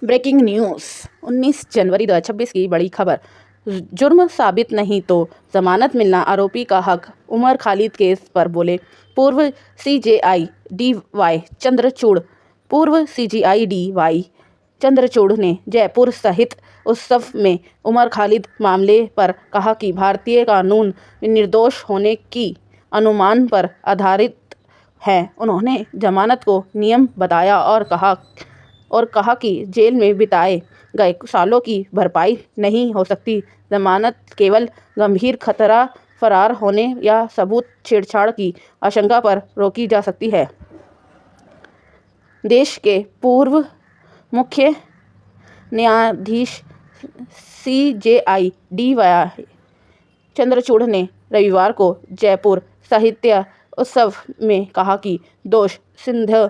Breaking news 19 जनवरी 2026 की बड़ी खबर। जुर्म साबित नहीं तो जमानत मिलना आरोपी का हक। उमर खालिद केस पर बोले पूर्व सीजेआई डी.वाई. चंद्रचूड़। पूर्व सीजेआई डी.वाई. चंद्रचूड़ ने जयपुर सहित उत्सव में उमर खालिद मामले पर कहा कि भारतीय कानून निर्दोष होने की अनुमान पर आधारित है। उन्होंने जमानत को नियम बताया और कहा कि जेल में बिताए गए सालों की भरपाई नहीं हो सकती। जमानत केवल गंभीर खतरा, फरार होने या सबूत छेड़छाड़ की आशंका पर रोकी जा सकती है। देश के पूर्व मुख्य न्यायाधीश सीजेआई डी.वाई. चंद्रचूड़ ने रविवार को जयपुर साहित्य उत्सव में कहा कि दोष सिद्ध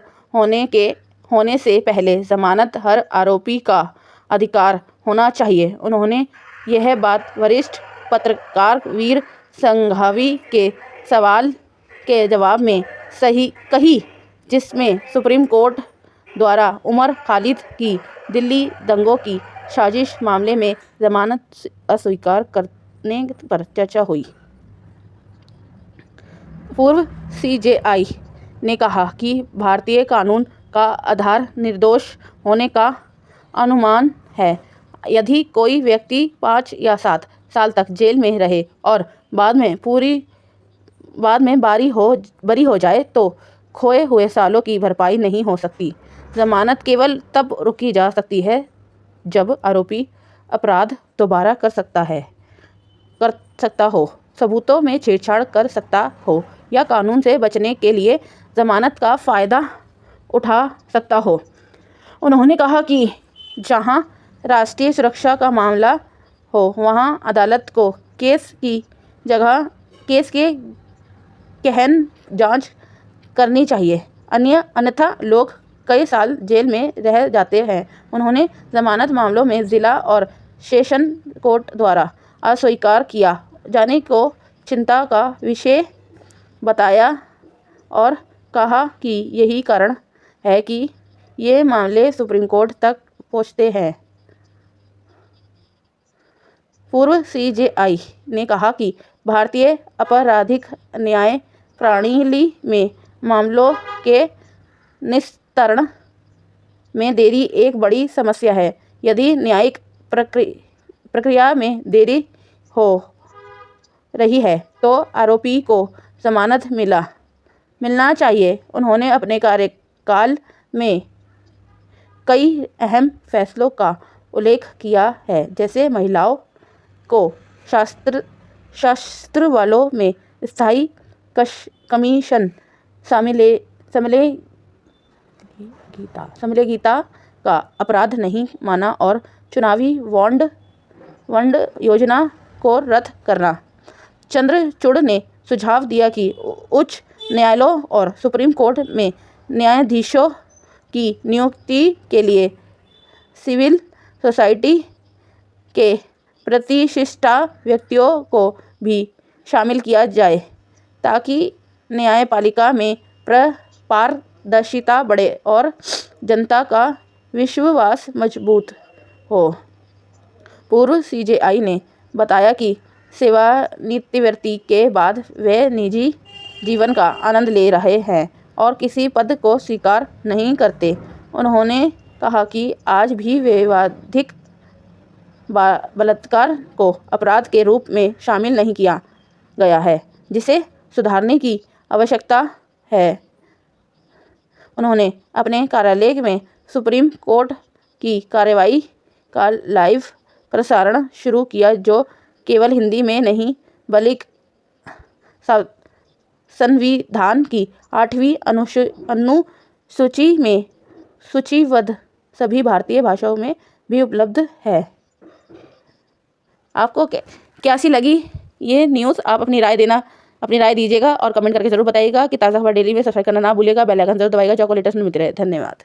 होने से पहले जमानत हर आरोपी का अधिकार होना चाहिए। उन्होंने यह बात वरिष्ठ पत्रकार वीर संघवी के सवाल के जवाब में कही, जिसमें सुप्रीम कोर्ट द्वारा उमर खालिद की दिल्ली दंगों की साजिश मामले में जमानत अस्वीकार करने पर चर्चा हुई। पूर्व सीजेआई ने कहा कि भारतीय कानून का आधार निर्दोष होने का अनुमान है। यदि कोई व्यक्ति 5 या 7 साल तक जेल में रहे और बाद में बरी हो जाए तो खोए हुए सालों की भरपाई नहीं हो सकती। जमानत केवल तब रोकी जा सकती है जब आरोपी अपराध दोबारा कर सकता हो, सबूतों में छेड़छाड़ कर सकता हो या कानून से बचने के लिए जमानत का फ़ायदा उठा सकता हो। उन्होंने कहा कि जहां राष्ट्रीय सुरक्षा का मामला हो वहां अदालत को केस के गहन जांच करनी चाहिए, अन्यथा लोग कई साल जेल में रह जाते हैं। उन्होंने जमानत मामलों में जिला और सेशन कोर्ट द्वारा अस्वीकार किया जाने को चिंता का विषय बताया और कहा कि यही कारण है कि ये मामले सुप्रीम कोर्ट तक पहुंचते हैं। पूर्व सीजेआई ने कहा कि भारतीय आपराधिक न्याय प्रणाली में मामलों के निस्तारण में देरी एक बड़ी समस्या है। यदि न्यायिक प्रक्रिया में देरी हो रही है तो आरोपी को जमानत मिलना चाहिए। उन्होंने अपने कार्यकाल में कई अहम फैसलों का उल्लेख किया है, जैसे महिलाओं को सशस्त्र बलों में स्थायी कमीशन, समलैंगिकता का अपराध नहीं माना और चुनावी बॉन्ड योजना को रद्द करना। चंद्रचूड़ ने सुझाव दिया कि उच्च न्यायालयों और सुप्रीम कोर्ट में न्यायाधीशों की नियुक्ति के लिए सिविल सोसाइटी के प्रतिष्ठित व्यक्तियों को भी शामिल किया जाए, ताकि न्यायपालिका में पारदर्शिता बढ़े और जनता का विश्वास मजबूत हो। पूर्व सीजेआई ने बताया कि सेवानिवृत्ति के बाद वे निजी जीवन का आनंद ले रहे हैं और किसी पद को स्वीकार नहीं करते। उन्होंने कहा कि आज भी वैवाहिक बलात्कार को अपराध के रूप में शामिल नहीं किया गया है, जिसे सुधारने की आवश्यकता है। उन्होंने अपने कार्यालय में सुप्रीम कोर्ट की कार्यवाही का लाइव प्रसारण शुरू किया, जो केवल हिंदी में नहीं बल्कि संविधान की 8वीं अनुसूची में सूचीबद्ध सभी भारतीय भाषाओं में भी उपलब्ध है। आपको कैसी लगी ये न्यूज़? आप अपनी राय दीजिएगा और कमेंट करके ज़रूर बताइएगा कि ताज़ा खबर डेली में सब्सक्राइब करना ना भूलिएगा। बेल आइकन जरूर दबाइएगा जो आपको लेटेस्ट मिलती रहे। धन्यवाद।